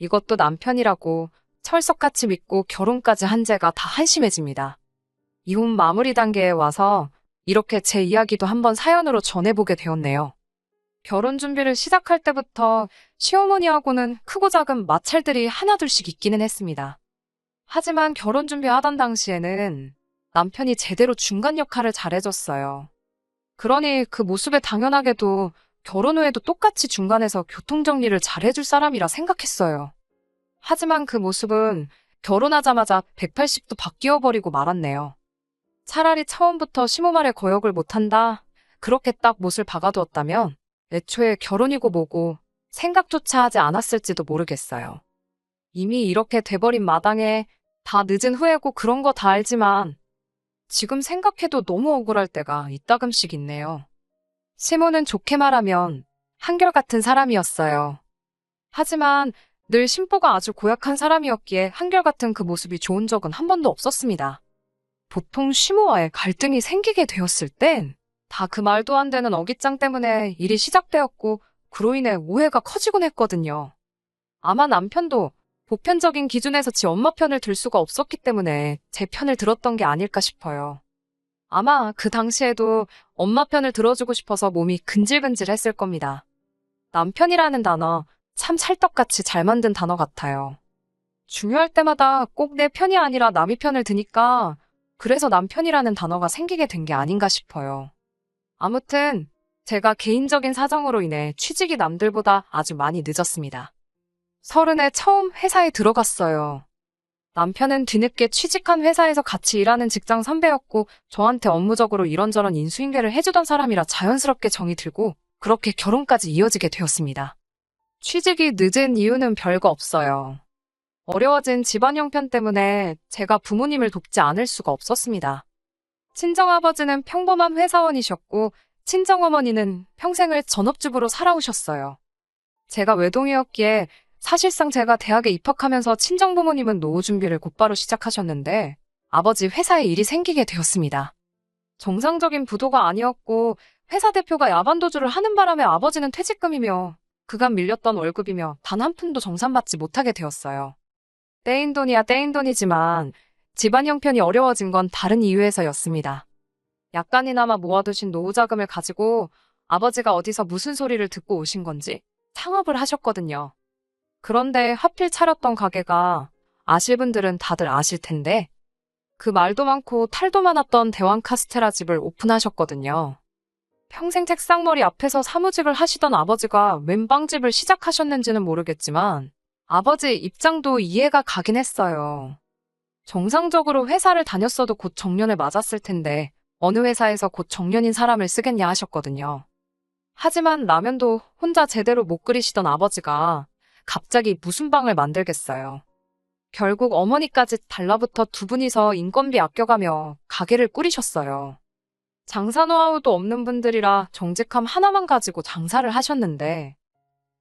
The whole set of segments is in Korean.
이것도 남편이라고 철석같이 믿고 결혼까지 한 제가 다 한심해집니다. 이혼 마무리 단계에 와서 이렇게 제 이야기도 한번 사연으로 전해보게 되었네요. 결혼 준비를 시작할 때부터 시어머니하고는 크고 작은 마찰들이 하나둘씩 있기는 했습니다. 하지만 결혼 준비하던 당시에는 남편이 제대로 중간 역할을 잘해줬어요. 그러니 그 모습에 당연하게도 결혼 후에도 똑같이 중간에서 교통정리를 잘해줄 사람이라 생각했어요. 하지만 그 모습은 결혼하자마자 180도 바뀌어버리고 말았네요. 차라리 처음부터 시모말에 거역을 못한다, 그렇게 딱 못을 박아두었다면 애초에 결혼이고 뭐고 생각조차 하지 않았을지도 모르겠어요. 이미 이렇게 돼버린 마당에 다 늦은 후회고 그런 거 다 알지만 지금 생각해도 너무 억울할 때가 이따금씩 있네요. 시모는 좋게 말하면 한결같은 사람이었어요. 하지만 늘 심보가 아주 고약한 사람이었기에 한결같은 그 모습이 좋은 적은 한 번도 없었습니다. 보통 시모와의 갈등이 생기게 되었을 땐 다 그 말도 안 되는 어깃장 때문에 일이 시작되었고 그로 인해 오해가 커지곤 했거든요. 아마 남편도 보편적인 기준에서 지 엄마 편을 들 수가 없었기 때문에 제 편을 들었던 게 아닐까 싶어요. 아마 그 당시에도 엄마 편을 들어주고 싶어서 몸이 근질근질했을 겁니다. 남편이라는 단어 참 찰떡같이 잘 만든 단어 같아요. 중요할 때마다 꼭 내 편이 아니라 남의 편을 드니까 그래서 남편이라는 단어가 생기게 된 게 아닌가 싶어요. 아무튼 제가 개인적인 사정으로 인해 취직이 남들보다 아주 많이 늦었습니다. 30에 처음 회사에 들어갔어요. 남편은 뒤늦게 취직한 회사에서 같이 일하는 직장 선배였고 저한테 업무적으로 이런저런 인수인계를 해주던 사람이라 자연스럽게 정이 들고 그렇게 결혼까지 이어지게 되었습니다. 취직이 늦은 이유는 별거 없어요. 어려워진 집안 형편 때문에 제가 부모님을 돕지 않을 수가 없었습니다. 친정아버지는 평범한 회사원이셨고 친정어머니는 평생을 전업주부로 살아오셨어요. 제가 외동이었기에 사실상 제가 대학에 입학하면서 친정부모님은 노후 준비를 곧바로 시작하셨는데 아버지 회사에 일이 생기게 되었습니다. 정상적인 부도가 아니었고 회사 대표가 야반도주를 하는 바람에 아버지는 퇴직금이며 그간 밀렸던 월급이며 단 한 푼도 정산받지 못하게 되었어요. 떼인 돈이야 떼인 돈이지만 집안 형편이 어려워진 건 다른 이유에서였습니다. 약간이나마 모아두신 노후 자금을 가지고 아버지가 어디서 무슨 소리를 듣고 오신 건지 창업을 하셨거든요. 그런데 하필 차렸던 가게가 아실 분들은 다들 아실 텐데 그 말도 많고 탈도 많았던 대왕 카스테라 집을 오픈하셨거든요. 평생 책상머리 앞에서 사무직을 하시던 아버지가 웬 빵집을 시작하셨는지는 모르겠지만 아버지 입장도 이해가 가긴 했어요. 정상적으로 회사를 다녔어도 곧 정년을 맞았을 텐데 어느 회사에서 곧 정년인 사람을 쓰겠냐 하셨거든요. 하지만 라면도 혼자 제대로 못 끓이시던 아버지가 갑자기 무슨 빵을 만들겠어요. 결국 어머니까지 달라붙어 두 분이서 인건비 아껴가며 가게를 꾸리셨어요. 장사 노하우도 없는 분들이라 정직함 하나만 가지고 장사를 하셨는데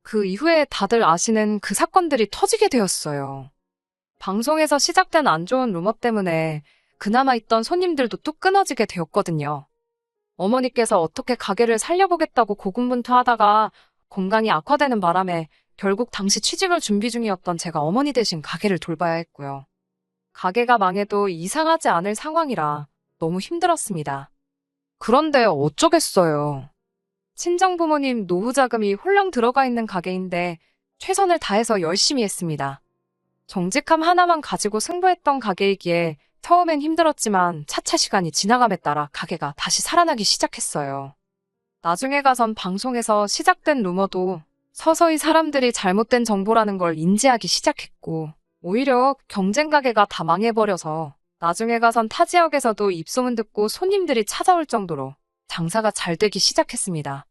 그 이후에 다들 아시는 그 사건들이 터지게 되었어요. 방송에서 시작된 안 좋은 루머 때문에 그나마 있던 손님들도 뚝 끊어지게 되었거든요. 어머니께서 어떻게 가게를 살려보겠다고 고군분투하다가 건강이 악화되는 바람에 결국 당시 취직을 준비 중이었던 제가 어머니 대신 가게를 돌봐야 했고요. 가게가 망해도 이상하지 않을 상황이라 너무 힘들었습니다. 그런데 어쩌겠어요. 친정부모님 노후 자금이 홀랑 들어가 있는 가게인데 최선을 다해서 열심히 했습니다. 정직함 하나만 가지고 승부했던 가게이기에 처음엔 힘들었지만 차차 시간이 지나감에 따라 가게가 다시 살아나기 시작했어요. 나중에 가선 방송에서 시작된 루머도 서서히 사람들이 잘못된 정보라는 걸 인지하기 시작했고 오히려 경쟁 가게가 다 망해버려서 나중에 가선 타 지역에서도 입소문 듣고 손님들이 찾아올 정도로 장사가 잘 되기 시작했습니다.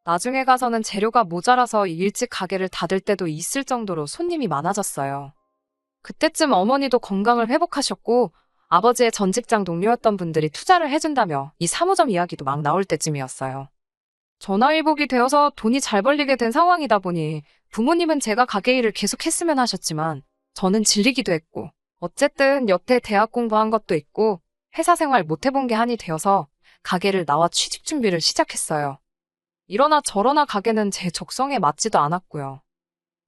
나중에 가서는 재료가 모자라서 일찍 가게를 닫을 때도 있을 정도로 손님이 많아졌어요. 그때쯤 어머니도 건강을 회복하셨고 아버지의 전 직장 동료였던 분들이 투자를 해준다며 이 사무점 이야기도 막 나올 때쯤이었어요. 전화위복이 되어서 돈이 잘 벌리게 된 상황이다 보니 부모님은 제가 가게 일을 계속 했으면 하셨지만 저는 질리기도 했고 어쨌든 여태 대학 공부한 것도 있고 회사 생활 못 해본 게 한이 되어서 가게를 나와 취직 준비를 시작했어요. 이러나 저러나 가게는 제 적성에 맞지도 않았고요.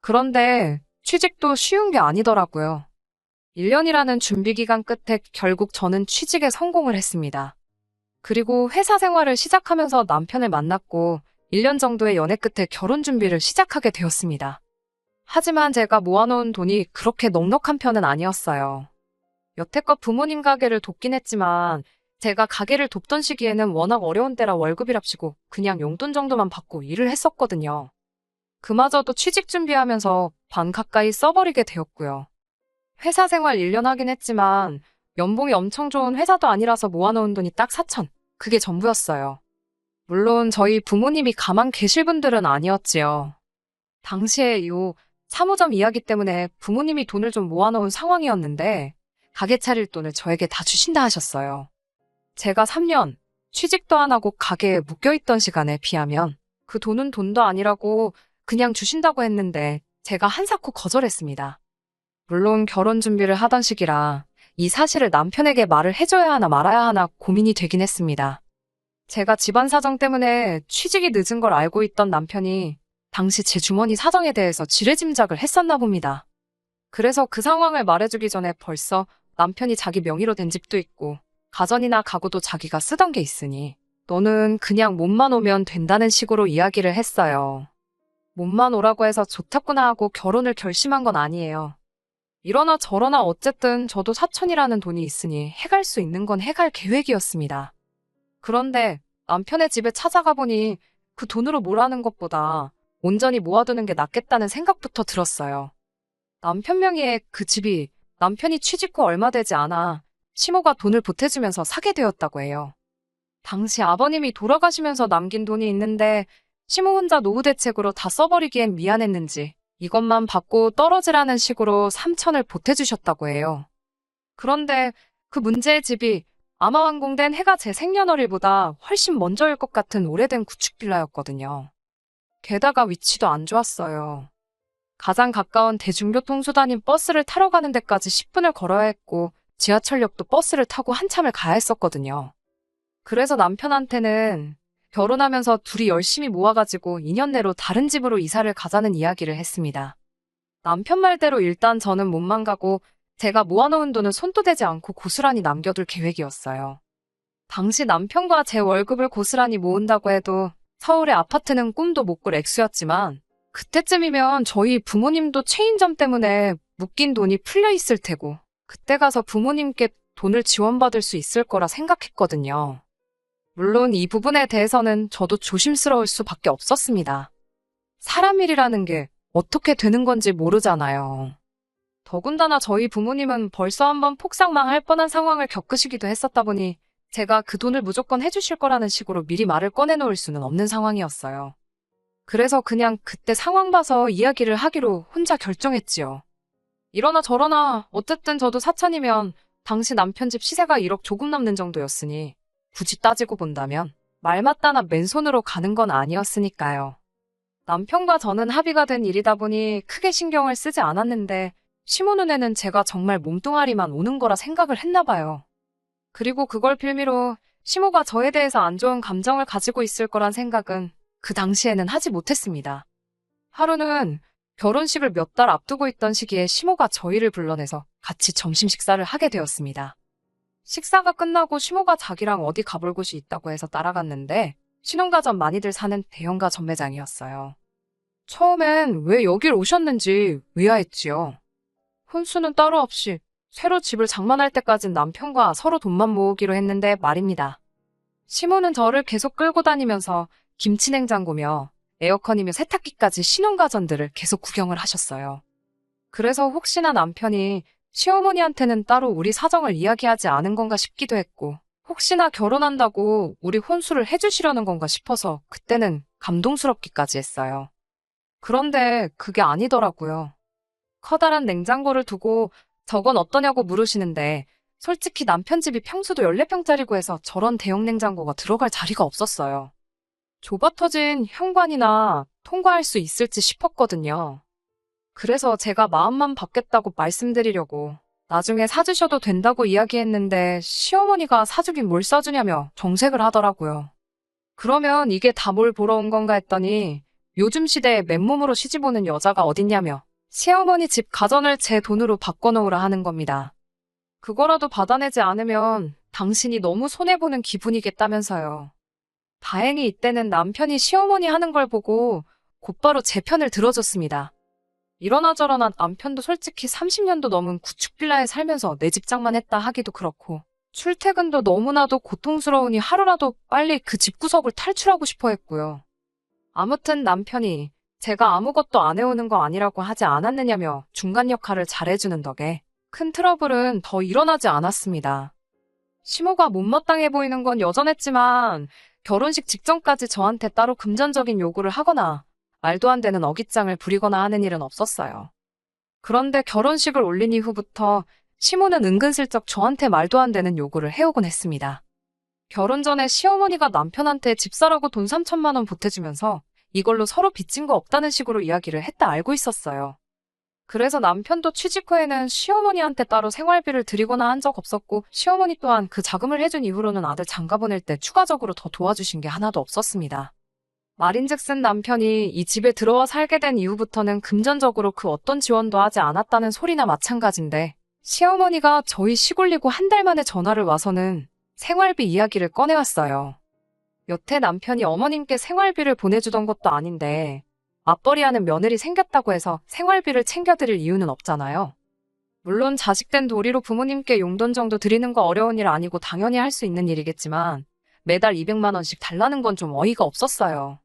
그런데 취직도 쉬운 게 아니더라고요. 1년이라는 준비 기간 끝에 결국 저는 취직에 성공을 했습니다. 그리고 회사 생활을 시작하면서 남편을 만났고 1년 정도의 연애 끝에 결혼 준비를 시작하게 되었습니다. 하지만 제가 모아놓은 돈이 그렇게 넉넉한 편은 아니었어요. 여태껏 부모님 가게를 돕긴 했지만 제가 가게를 돕던 시기에는 워낙 어려운 때라 월급이랍시고 그냥 용돈 정도만 받고 일을 했었거든요. 그마저도 취직 준비하면서 반 가까이 써버리게 되었고요. 회사 생활 1년 하긴 했지만 연봉이 엄청 좋은 회사도 아니라서 모아놓은 돈이 딱 4천. 그게 전부였어요. 물론 저희 부모님이 가만 계실 분들은 아니었지요. 당시에 요 사무점 이야기 때문에 부모님이 돈을 좀 모아놓은 상황이었는데 가게 차릴 돈을 저에게 다 주신다 하셨어요. 제가 3년 취직도 안 하고 가게에 묶여있던 시간에 비하면 그 돈은 돈도 아니라고 그냥 주신다고 했는데 제가 한사코 거절했습니다. 물론 결혼 준비를 하던 시기라 이 사실을 남편에게 말을 해줘야 하나 말아야 하나 고민이 되긴 했습니다. 제가 집안 사정 때문에 취직이 늦은 걸 알고 있던 남편이 당시 제 주머니 사정에 대해서 지레짐작을 했었나 봅니다. 그래서 그 상황을 말해주기 전에 벌써 남편이 자기 명의로 된 집도 있고 가전이나 가구도 자기가 쓰던 게 있으니 너는 그냥 몸만 오면 된다는 식으로 이야기를 했어요. 몸만 오라고 해서 좋다구나 하고 결혼을 결심한 건 아니에요. 이러나 저러나 어쨌든 저도 사천이라는 돈이 있으니 해갈 수 있는 건 해갈 계획이었습니다. 그런데 남편의 집에 찾아가 보니 그 돈으로 뭘 하는 것보다 온전히 모아두는 게 낫겠다는 생각부터 들었어요. 남편 명의의 그 집이 남편이 취직 후 얼마 되지 않아 시모가 돈을 보태주면서 사게 되었다고 해요. 당시 아버님이 돌아가시면서 남긴 돈이 있는데 시모 혼자 노후 대책으로 다 써버리기엔 미안했는지 이것만 받고 떨어지라는 식으로 3천을 보태주셨다고 해요. 그런데 그 문제의 집이 아마 완공된 해가 제 생년월일보다 훨씬 먼저일 것 같은 오래된 구축 빌라였거든요. 게다가 위치도 안 좋았어요. 가장 가까운 대중교통수단인 버스를 타러 가는 데까지 10분을 걸어야 했고 지하철역도 버스를 타고 한참을 가야 했었거든요. 그래서 남편한테는 결혼하면서 둘이 열심히 모아가지고 2년 내로 다른 집으로 이사를 가자는 이야기를 했습니다. 남편 말대로 일단 저는 몸만 가고 제가 모아놓은 돈은 손도 대지 않고 고스란히 남겨둘 계획이었어요. 당시 남편과 제 월급을 고스란히 모은다고 해도 서울의 아파트는 꿈도 못 꿀 액수였지만 그때쯤이면 저희 부모님도 체인점 때문에 묶인 돈이 풀려 있을 테고 그때 가서 부모님께 돈을 지원받을 수 있을 거라 생각했거든요. 물론 이 부분에 대해서는 저도 조심스러울 수밖에 없었습니다. 사람 일이라는 게 어떻게 되는 건지 모르잖아요. 더군다나 저희 부모님은 벌써 한번 폭삭망할 뻔한 상황을 겪으시기도 했었다 보니 제가 그 돈을 무조건 해주실 거라는 식으로 미리 말을 꺼내놓을 수는 없는 상황이었어요. 그래서 그냥 그때 상황 봐서 이야기를 하기로 혼자 결정했지요. 이러나 저러나 어쨌든 저도 사천이면 당시 남편 집 시세가 1억 조금 넘는 정도였으니 굳이 따지고 본다면 말 맞다나 맨손으로 가는 건 아니었으니까요. 남편과 저는 합의가 된 일이다 보니 크게 신경을 쓰지 않았는데 시모 눈에는 제가 정말 몸뚱아리만 오는 거라 생각을 했나 봐요. 그리고 그걸 빌미로 시모가 저에 대해서 안 좋은 감정을 가지고 있을 거란 생각은 그 당시에는 하지 못했습니다. 하루는 결혼식을 몇 달 앞두고 있던 시기에 시모가 저희를 불러내서 같이 점심 식사를 하게 되었습니다. 식사가 끝나고 시모가 자기랑 어디 가볼 곳이 있다고 해서 따라갔는데 신혼가전 많이들 사는 대형가전 매장이었어요. 처음엔 왜 여길 오셨는지 의아했지요. 혼수는 따로 없이 새로 집을 장만할 때까진 남편과 서로 돈만 모으기로 했는데 말입니다. 시모는 저를 계속 끌고 다니면서 김치냉장고며 에어컨이며 세탁기까지 신혼가전들을 계속 구경을 하셨어요. 그래서 혹시나 남편이 시어머니한테는 따로 우리 사정을 이야기하지 않은 건가 싶기도 했고 혹시나 결혼한다고 우리 혼수를 해주시려는 건가 싶어서 그때는 감동스럽기까지 했어요. 그런데 그게 아니더라고요. 커다란 냉장고를 두고 저건 어떠냐고 물으시는데 솔직히 남편 집이 평수도 14평짜리고 해서 저런 대형 냉장고가 들어갈 자리가 없었어요. 좁아 터진 현관이나 통과할 수 있을지 싶었거든요. 그래서 제가 마음만 받겠다고 말씀드리려고 나중에 사주셔도 된다고 이야기했는데 시어머니가 사주긴 뭘 사주냐며 정색을 하더라고요. 그러면 이게 다 뭘 보러 온 건가 했더니 요즘 시대에 맨몸으로 시집 오는 여자가 어딨냐며 시어머니 집 가전을 제 돈으로 바꿔놓으라 하는 겁니다. 그거라도 받아내지 않으면 당신이 너무 손해보는 기분이겠다면서요. 다행히 이때는 남편이 시어머니 하는 걸 보고 곧바로 제 편을 들어줬습니다. 이러나 저러나 남편도 솔직히 30년도 넘은 구축빌라에 살면서 내 집장만 했다 하기도 그렇고 출퇴근도 너무나도 고통스러우니 하루라도 빨리 그 집구석을 탈출하고 싶어 했고요. 아무튼 남편이 제가 아무것도 안 해오는 거 아니라고 하지 않았느냐며 중간 역할을 잘해주는 덕에 큰 트러블은 더 일어나지 않았습니다. 시모가 못마땅해 보이는 건 여전했지만 결혼식 직전까지 저한테 따로 금전적인 요구를 하거나 말도 안 되는 어깃장을 부리거나 하는 일은 없었어요. 그런데 결혼식을 올린 이후부터 시모는 은근슬쩍 저한테 말도 안 되는 요구를 해오곤 했습니다. 결혼 전에 시어머니가 남편한테 집 사라고 돈 3천만 원 보태주면서 이걸로 서로 빚진 거 없다는 식으로 이야기를 했다 알고 있었어요. 그래서 남편도 취직 후에는 시어머니한테 따로 생활비를 드리거나 한 적 없었고 시어머니 또한 그 자금을 해준 이후로는 아들 장가 보낼 때 추가적으로 더 도와주신 게 하나도 없었습니다. 말인즉슨 남편이 이 집에 들어와 살게 된 이후부터는 금전적으로 그 어떤 지원도 하지 않았다는 소리나 마찬가지인데 시어머니가 저희 시골리고 한 달 만에 전화를 와서는 생활비 이야기를 꺼내왔어요. 여태 남편이 어머님께 생활비를 보내주던 것도 아닌데 맞벌이하는 며느리 생겼다고 해서 생활비를 챙겨드릴 이유는 없잖아요. 물론 자식된 도리로 부모님께 용돈 정도 드리는 거 어려운 일 아니고 당연히 할 수 있는 일이겠지만 매달 200만 원씩 달라는 건 좀 어이가 없었어요.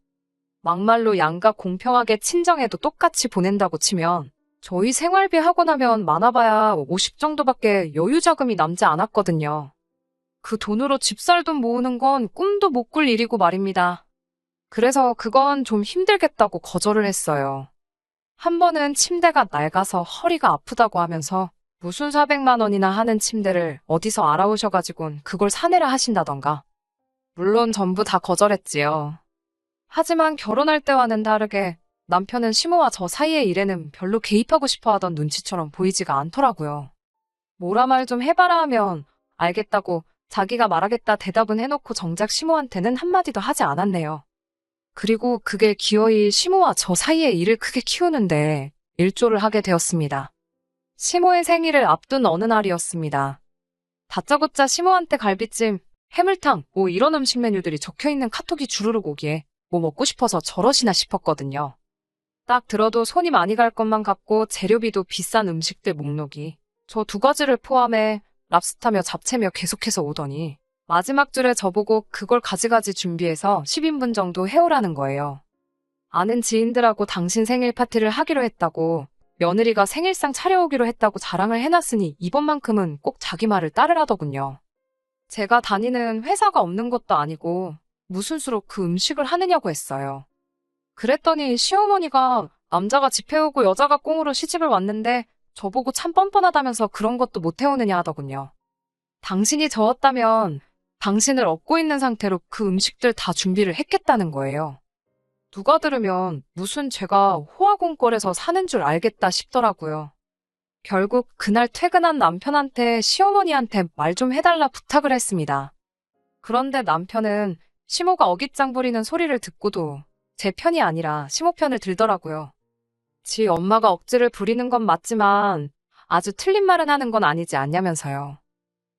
막말로 양가 공평하게 친정에도 똑같이 보낸다고 치면 저희 생활비 하고 나면 많아봐야 50 정도밖에 여유 자금이 남지 않았거든요. 그 돈으로 집 살 돈 모으는 건 꿈도 못 꿀 일이고 말입니다. 그래서 그건 좀 힘들겠다고 거절을 했어요. 한 번은 침대가 낡아서 허리가 아프다고 하면서 무슨 400만 원이나 하는 침대를 어디서 알아오셔가지곤 그걸 사내라 하신다던가. 물론 전부 다 거절했지요. 하지만 결혼할 때와는 다르게 남편은 시모와 저 사이의 일에는 별로 개입하고 싶어 하던 눈치처럼 보이지가 않더라고요. 뭐라 말 좀 해봐라 하면 알겠다고 자기가 말하겠다 대답은 해놓고 정작 시모한테는 한마디도 하지 않았네요. 그리고 그게 기어이 시모와 저 사이의 일을 크게 키우는데 일조를 하게 되었습니다. 시모의 생일을 앞둔 어느 날이었습니다. 다짜고짜 시모한테 갈비찜, 해물탕, 뭐 이런 음식 메뉴들이 적혀있는 카톡이 주르륵 오기에 뭐 먹고 싶어서 저러시나 싶었거든요. 딱 들어도 손이 많이 갈 것만 같고 재료비도 비싼 음식들 목록이 저 두 가지를 포함해 랍스타며 잡채며 계속해서 오더니 마지막 줄에 저보고 그걸 가지가지 준비해서 10인분 정도 해오라는 거예요. 아는 지인들하고 당신 생일 파티를 하기로 했다고 며느리가 생일상 차려오기로 했다고 자랑을 해놨으니 이번만큼은 꼭 자기 말을 따르라더군요. 제가 다니는 회사가 없는 것도 아니고 무슨 수로 그 음식을 하느냐고 했어요. 그랬더니 시어머니가 남자가 집 해오고 여자가 꽁으로 시집을 왔는데 저보고 참 뻔뻔하다면서 그런 것도 못 해오느냐 하더군요. 당신이 저었다면 당신을 업고 있는 상태로 그 음식들 다 준비를 했겠다는 거예요. 누가 들으면 무슨 제가 호화공꼴에서 사는 줄 알겠다 싶더라고요. 결국 그날 퇴근한 남편한테 시어머니한테 말 좀 해달라 부탁을 했습니다. 그런데 남편은 시모가 어깃장 부리는 소리를 듣고도 제 편이 아니라 시모 편을 들더라고요. 지 엄마가 억지를 부리는 건 맞지만 아주 틀린 말은 하는 건 아니지 않냐면서요.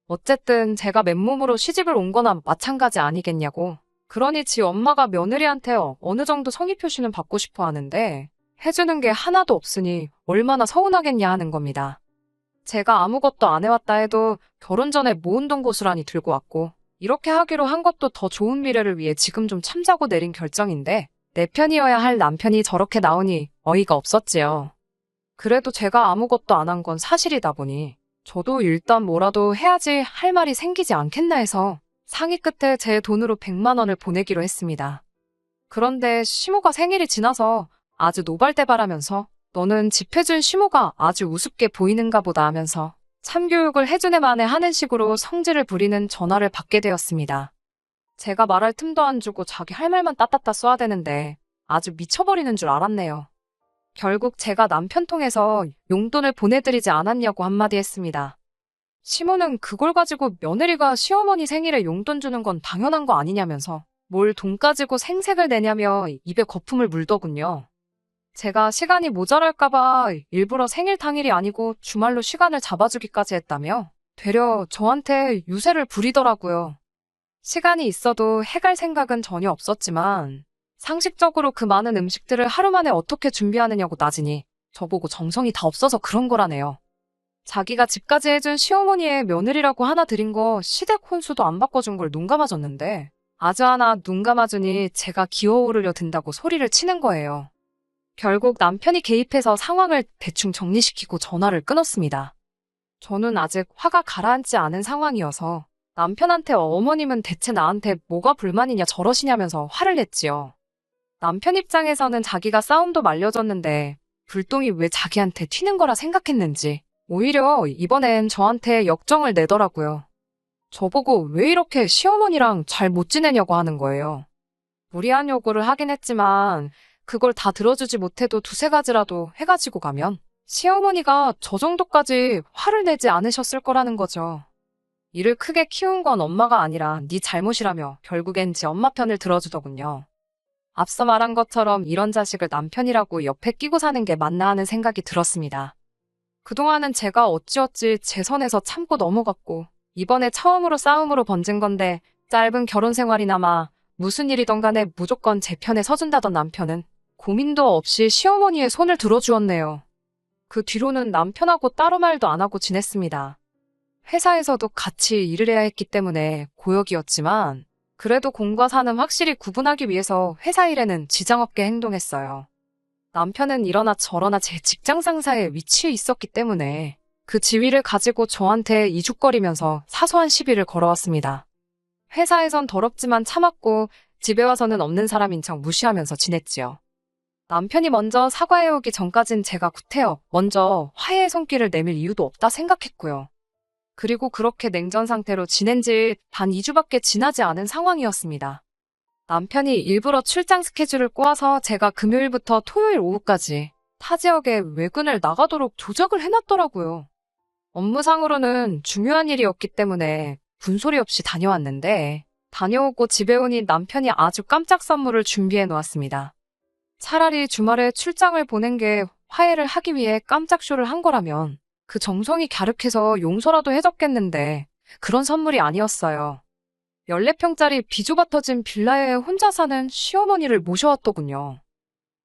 어쨌든 제가 맨몸으로 시집을 온 거나 마찬가지 아니겠냐고. 그러니 지 엄마가 며느리한테 어느 정도 성의 표시는 받고 싶어 하는데 해주는 게 하나도 없으니 얼마나 서운하겠냐 하는 겁니다. 제가 아무것도 안 해왔다 해도 결혼 전에 모은 돈 고스란히 들고 왔고 이렇게 하기로 한 것도 더 좋은 미래를 위해 지금 좀 참자고 내린 결정인데 내 편이어야 할 남편이 저렇게 나오니 어이가 없었지요. 그래도 제가 아무것도 안 한 건 사실이다 보니 저도 일단 뭐라도 해야지 할 말이 생기지 않겠나 해서 상의 끝에 제 돈으로 100만 원을 보내기로 했습니다. 그런데 시모가 생일이 지나서 아주 노발대발하면서 너는 집 해준 시모가 아주 우습게 보이는가 보다 하면서 참교육을 해준 애만에 하는 식으로 성질을 부리는 전화를 받게 되었습니다. 제가 말할 틈도 안 주고 자기 할 말만 따따따 써야 되는데 아주 미쳐버리는 줄 알았네요. 결국 제가 남편 통해서 용돈을 보내드리지 않았냐고 한마디 했습니다. 시모는 그걸 가지고 며느리가 시어머니 생일에 용돈 주는 건 당연한 거 아니냐면서 뭘 돈 가지고 생색을 내냐며 입에 거품을 물더군요. 제가 시간이 모자랄까봐 일부러 생일 당일이 아니고 주말로 시간을 잡아주기까지 했다며 되려 저한테 유세를 부리더라고요. 시간이 있어도 해갈 생각은 전혀 없었지만 상식적으로 그 많은 음식들을 하루 만에 어떻게 준비하느냐고 따지니 저보고 정성이 다 없어서 그런 거라네요. 자기가 집까지 해준 시어머니의 며느리라고 하나 드린 거 시댁 혼수도 안 바꿔준 걸 눈 감아줬는데 아주 하나 눈 감아주니 제가 기어오르려 든다고 소리를 치는 거예요. 결국 남편이 개입해서 상황을 대충 정리시키고 전화를 끊었습니다. 저는 아직 화가 가라앉지 않은 상황이어서 남편한테 어머님은 대체 나한테 뭐가 불만이냐 저러시냐면서 화를 냈지요. 남편 입장에서는 자기가 싸움도 말려줬는데 불똥이 왜 자기한테 튀는 거라 생각했는지 오히려 이번엔 저한테 역정을 내더라고요. 저보고 왜 이렇게 시어머니랑 잘 못 지내냐고 하는 거예요. 무리한 요구를 하긴 했지만 그걸 다 들어주지 못해도 두세 가지라도 해가지고 가면 시어머니가 저 정도까지 화를 내지 않으셨을 거라는 거죠. 이를 크게 키운 건 엄마가 아니라 네 잘못이라며 결국엔 지 엄마 편을 들어주더군요. 앞서 말한 것처럼 이런 자식을 남편이라고 옆에 끼고 사는 게 맞나 하는 생각이 들었습니다. 그동안은 제가 어찌어찌 제 선에서 참고 넘어갔고 이번에 처음으로 싸움으로 번진 건데 짧은 결혼 생활이나마 무슨 일이던 간에 무조건 제 편에 서준다던 남편은 고민도 없이 시어머니의 손을 들어주었네요. 그 뒤로는 남편하고 따로 말도 안 하고 지냈습니다. 회사에서도 같이 일을 해야 했기 때문에 고역이었지만 그래도 공과 사는 확실히 구분하기 위해서 회사 일에는 지장 없게 행동했어요. 남편은 이러나 저러나 제 직장 상사의 위치에 있었기 때문에 그 지위를 가지고 저한테 이죽거리면서 사소한 시비를 걸어왔습니다. 회사에선 더럽지만 참았고 집에 와서는 없는 사람인 척 무시하면서 지냈지요. 남편이 먼저 사과해오기 전까진 제가 구태여 먼저 화해의 손길을 내밀 이유도 없다 생각했고요. 그리고 그렇게 냉전 상태로 지낸 지 단 2주밖에 지나지 않은 상황이었습니다. 남편이 일부러 출장 스케줄을 꼬아서 제가 금요일부터 토요일 오후까지 타 지역에 외근을 나가도록 조작을 해놨더라고요. 업무상으로는 중요한 일이었기 때문에 분소리 없이 다녀왔는데 다녀오고 집에 오니 남편이 아주 깜짝 선물을 준비해 놓았습니다. 차라리 주말에 출장을 보낸 게 화해를 하기 위해 깜짝 쇼를 한 거라면 그 정성이 갸륵해서 용서라도 해줬겠는데 그런 선물이 아니었어요. 14평짜리 비좁아 터진 빌라에 혼자 사는 시어머니를 모셔왔더군요.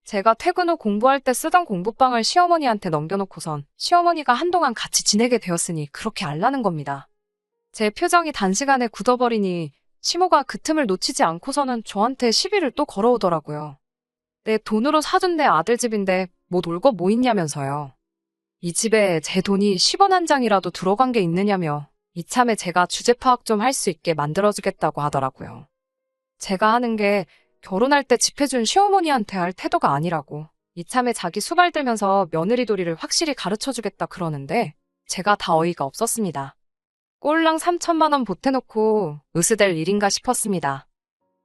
제가 퇴근 후 공부할 때 쓰던 공부방을 시어머니한테 넘겨놓고선 시어머니가 한동안 같이 지내게 되었으니 그렇게 알라는 겁니다. 제 표정이 단시간에 굳어버리니 시모가 그 틈을 놓치지 않고서는 저한테 시비를 또 걸어오더라고요. 내 돈으로 사준 내 아들 집인데 뭐 놀 거 뭐 있냐면서요. 이 집에 제 돈이 10원 한 장이라도 들어간 게 있느냐며 이참에 제가 주제 파악 좀 할 수 있게 만들어주겠다고 하더라고요. 제가 하는 게 결혼할 때 집 해준 시어머니한테 할 태도가 아니라고 이참에 자기 수발 들면서 며느리 도리를 확실히 가르쳐주겠다 그러는데 제가 다 어이가 없었습니다. 꼴랑 3천만 원 보태놓고 으스댈 일인가 싶었습니다.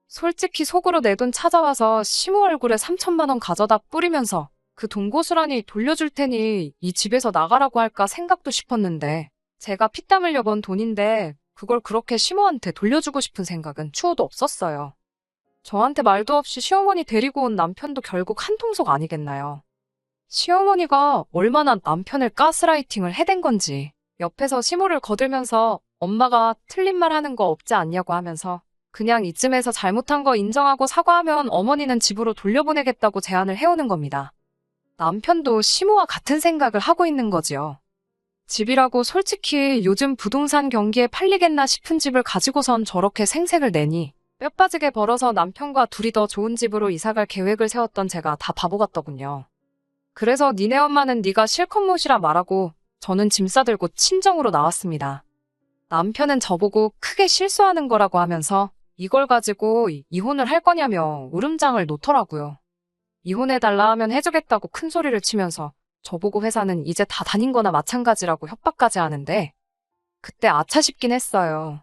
솔직히 속으로 내 돈 찾아와서 시모 얼굴에 3천만 원 가져다 뿌리면서 그 돈 고스란히 돌려줄 테니 이 집에서 나가라고 할까 생각도 싶었는데 제가 피땀 흘려 번 돈인데 그걸 그렇게 시모한테 돌려주고 싶은 생각은 추호도 없었어요. 저한테 말도 없이 시어머니 데리고 온 남편도 결국 한통속 아니겠나요? 시어머니가 얼마나 남편을 가스라이팅을 해댄 건지 옆에서 시모를 거들면서 엄마가 틀린 말 하는 거 없지 않냐고 하면서 그냥 이쯤에서 잘못한 거 인정하고 사과하면 어머니는 집으로 돌려보내겠다고 제안을 해오는 겁니다. 남편도 시모와 같은 생각을 하고 있는 거지요. 집이라고 솔직히 요즘 부동산 경기에 팔리겠나 싶은 집을 가지고선 저렇게 생색을 내니 뼈 빠지게 벌어서 남편과 둘이 더 좋은 집으로 이사갈 계획을 세웠던 제가 다 바보 같더군요. 그래서 니네 엄마는 네가 실컷 모시라 말하고 저는 짐 싸들고 친정으로 나왔습니다. 남편은 저보고 크게 실수하는 거라고 하면서 이걸 가지고 이혼을 할 거냐며 울음장을 놓더라고요. 이혼해달라 하면 해주겠다고 큰 소리를 치면서 저보고 회사는 이제 다 다닌 거나 마찬가지라고 협박까지 하는데 그때 아차 싶긴 했어요.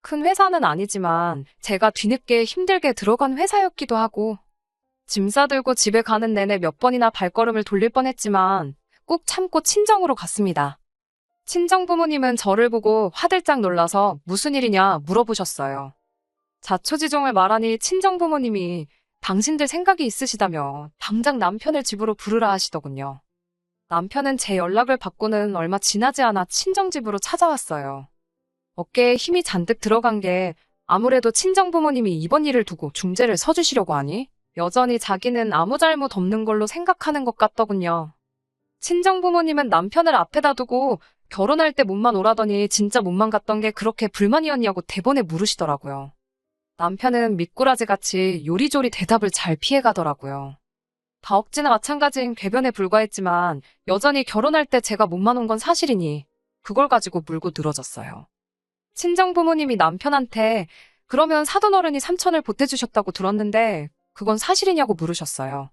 큰 회사는 아니지만 제가 뒤늦게 힘들게 들어간 회사였기도 하고 짐 싸들고 집에 가는 내내 몇 번이나 발걸음을 돌릴 뻔했지만 꾹 참고 친정으로 갔습니다. 친정 부모님은 저를 보고 화들짝 놀라서 무슨 일이냐 물어보셨어요. 자초지종을 말하니 친정 부모님이 당신들 생각이 있으시다며 당장 남편을 집으로 부르라 하시더군요. 남편은 제 연락을 받고는 얼마 지나지 않아 친정집으로 찾아왔어요. 어깨에 힘이 잔뜩 들어간 게 아무래도 친정부모님이 이번 일을 두고 중재를 서주시려고 하니 여전히 자기는 아무 잘못 없는 걸로 생각하는 것 같더군요. 친정부모님은 남편을 앞에다 두고 결혼할 때 몸만 오라더니 진짜 몸만 갔던 게 그렇게 불만이었냐고 대번에 물으시더라고요. 남편은 미꾸라지같이 요리조리 대답을 잘 피해가더라고요. 다억지나 마찬가지인 궤변에 불과했지만 여전히 결혼할 때 제가 몸만 온 건 사실이니 그걸 가지고 물고 늘어졌어요. 친정부모님이 남편한테 그러면 사돈어른이 삼천을 보태주셨다고 들었는데 그건 사실이냐고 물으셨어요.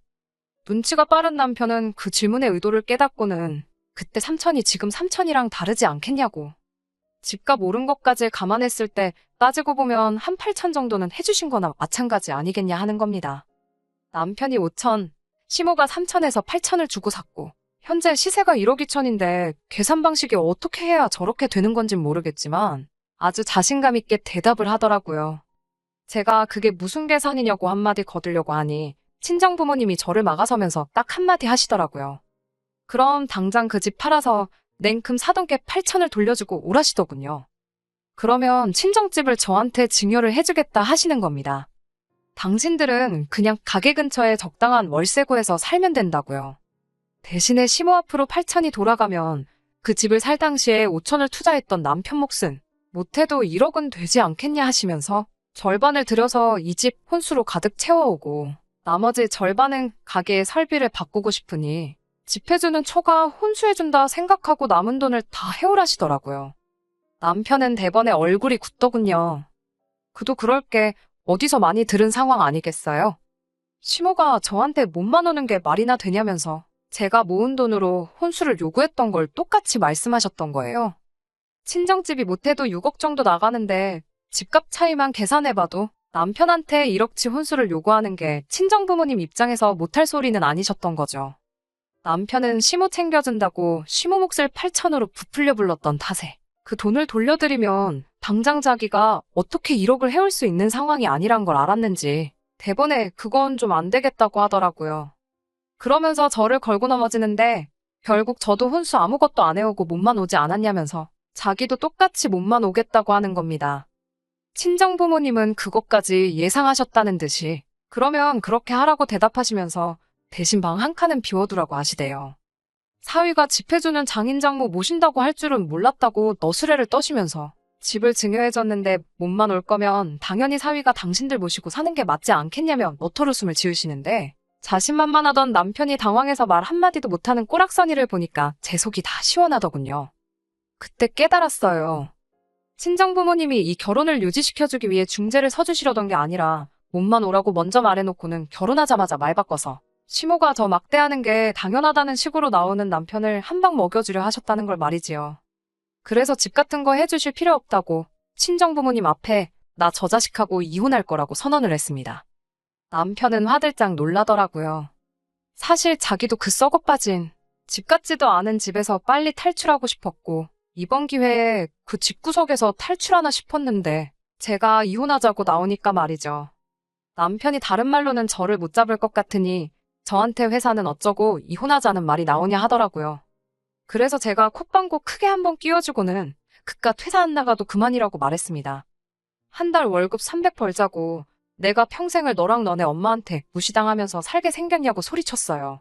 눈치가 빠른 남편은 그 질문의 의도를 깨닫고는 그때 삼천이 지금 삼천이랑 다르지 않겠냐고. 집값 오른 것까지 감안했을 때 따지고 보면 한 8천 정도는 해주신 거나 마찬가지 아니겠냐 하는 겁니다. 남편이 5천, 시모가 3천에서 8천을 주고 샀고 현재 시세가 1억 2천인데 계산 방식이 어떻게 해야 저렇게 되는 건진 모르겠지만 아주 자신감 있게 대답을 하더라고요. 제가 그게 무슨 계산이냐고 한마디 거들려고 하니 친정부모님이 저를 막아서면서 딱 한마디 하시더라고요. 그럼 당장 그 집 팔아서 냉큼 사돈께 8천을 돌려주고 오라시더군요. 그러면 친정집을 저한테 증여를 해주겠다 하시는 겁니다. 당신들은 그냥 가게 근처에 적당한 월세 구해서 살면 된다고요. 대신에 시모 앞으로 8천이 돌아가면 그 집을 살 당시에 5천을 투자했던 남편 몫은 못해도 1억은 되지 않겠냐 하시면서 절반을 들여서 이 집 혼수로 가득 채워오고 나머지 절반은 가게의 설비를 바꾸고 싶으니 집 해주는 초가 혼수해준다 생각하고 남은 돈을 다 해오라시더라고요. 남편은 대번에 얼굴이 굳더군요. 그도 그럴 게 어디서 많이 들은 상황 아니겠어요? 시모가 저한테 몸만 오는 게 말이나 되냐면서 제가 모은 돈으로 혼수를 요구했던 걸 똑같이 말씀하셨던 거예요. 친정집이 못해도 6억 정도 나가는데 집값 차이만 계산해봐도 남편한테 1억치 혼수를 요구하는 게 친정부모님 입장에서 못할 소리는 아니셨던 거죠. 남편은 시모 챙겨준다고 시모 몫을 8천으로 부풀려 불렀던 탓에 그 돈을 돌려드리면 당장 자기가 어떻게 1억을 해올 수 있는 상황이 아니란 걸 알았는지 대번에 그건 좀 안 되겠다고 하더라고요. 그러면서 저를 걸고 넘어지는데 결국 저도 혼수 아무것도 안 해오고 몸만 오지 않았냐면서 자기도 똑같이 몸만 오겠다고 하는 겁니다. 친정부모님은 그것까지 예상하셨다는 듯이 그러면 그렇게 하라고 대답하시면서 대신 방 한 칸은 비워두라고 하시대요. 사위가 집 해주는 장인장모 모신다고 할 줄은 몰랐다고 너스레를 떠시면서 집을 증여해줬는데 몸만 올 거면 당연히 사위가 당신들 모시고 사는 게 맞지 않겠냐며 너털웃음을 지으시는데 자신만만하던 남편이 당황해서 말 한마디도 못하는 꼬락서니를 보니까 제 속이 다 시원하더군요. 그때 깨달았어요. 친정부모님이 이 결혼을 유지시켜주기 위해 중재를 서주시려던 게 아니라 몸만 오라고 먼저 말해놓고는 결혼하자마자 말 바꿔서 시모가 저 막대하는 게 당연하다는 식으로 나오는 남편을 한 방 먹여주려 하셨다는 걸 말이지요. 그래서 집 같은 거 해주실 필요 없다고 친정부모님 앞에 나 저 자식하고 이혼할 거라고 선언을 했습니다. 남편은 화들짝 놀라더라고요. 사실 자기도 그 썩어빠진 집 같지도 않은 집에서 빨리 탈출하고 싶었고 이번 기회에 그 집구석에서 탈출하나 싶었는데 제가 이혼하자고 나오니까 말이죠. 남편이 다른 말로는 저를 못 잡을 것 같으니 저한테 회사는 어쩌고 이혼하자는 말이 나오냐 하더라고요. 그래서 제가 콧방구 크게 한번 끼워주고는 그깟 회사 안 나가도 그만이라고 말했습니다. 한 달 월급 300 벌자고 내가 평생을 너랑 너네 엄마한테 무시당하면서 살게 생겼냐고 소리쳤어요.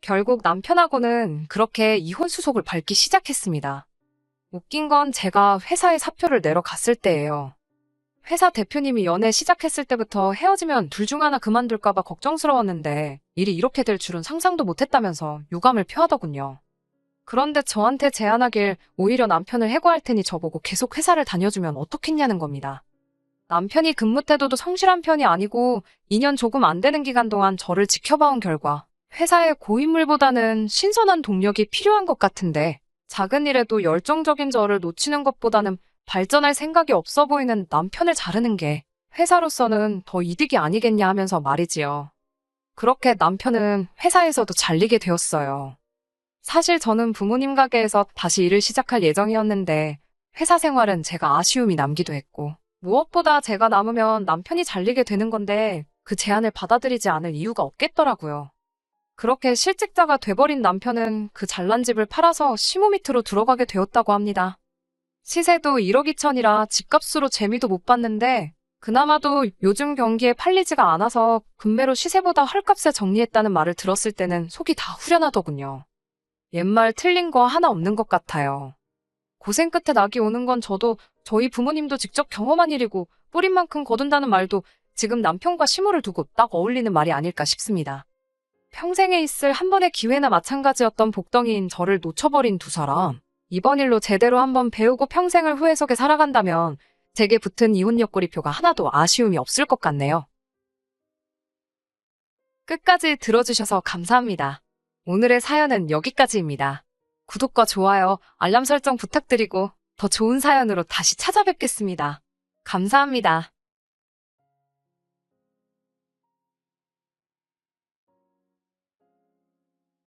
결국 남편하고는 그렇게 이혼 수속을 밟기 시작했습니다. 웃긴 건 제가 회사에 사표를 내러 갔을 때예요. 회사 대표님이 연애 시작했을 때부터 헤어지면 둘 중 하나 그만둘까봐 걱정스러웠는데 일이 이렇게 될 줄은 상상도 못했다면서 유감을 표하더군요. 그런데 저한테 제안하길 오히려 남편을 해고할 테니 저보고 계속 회사를 다녀주면 어떻겠냐는 겁니다. 남편이 근무 태도도 성실한 편이 아니고 2년 조금 안 되는 기간 동안 저를 지켜봐온 결과 회사에 고인물보다는 신선한 동력이 필요한 것 같은데 작은 일에도 열정적인 저를 놓치는 것보다는 발전할 생각이 없어 보이는 남편을 자르는 게 회사로서는 더 이득이 아니겠냐 하면서 말이지요. 그렇게 남편은 회사에서도 잘리게 되었어요. 사실 저는 부모님 가게에서 다시 일을 시작할 예정이었는데 회사 생활은 제가 아쉬움이 남기도 했고 무엇보다 제가 남으면 남편이 잘리게 되는 건데 그 제안을 받아들이지 않을 이유가 없겠더라고요. 그렇게 실직자가 돼버린 남편은 그 잘난 집을 팔아서 시모 밑으로 들어가게 되었다고 합니다. 시세도 1억 2천이라 집값으로 재미도 못 봤는데 그나마도 요즘 경기에 팔리지가 않아서 금매로 시세보다 헐값에 정리했다는 말을 들었을 때는 속이 다 후련하더군요. 옛말 틀린 거 하나 없는 것 같아요. 고생 끝에 낙이 오는 건 저도 저희 부모님도 직접 경험한 일이고 뿌린 만큼 거둔다는 말도 지금 남편과 시모를 두고 딱 어울리는 말이 아닐까 싶습니다. 평생에 있을 한 번의 기회나 마찬가지였던 복덩이인 저를 놓쳐버린 두 사람. 이번 일로 제대로 한번 배우고 평생을 후회 속에 살아간다면 제게 붙은 이혼 옆구리표가 하나도 아쉬움이 없을 것 같네요. 끝까지 들어주셔서 감사합니다. 오늘의 사연은 여기까지입니다. 구독과 좋아요, 알람 설정 부탁드리고 더 좋은 사연으로 다시 찾아뵙겠습니다. 감사합니다.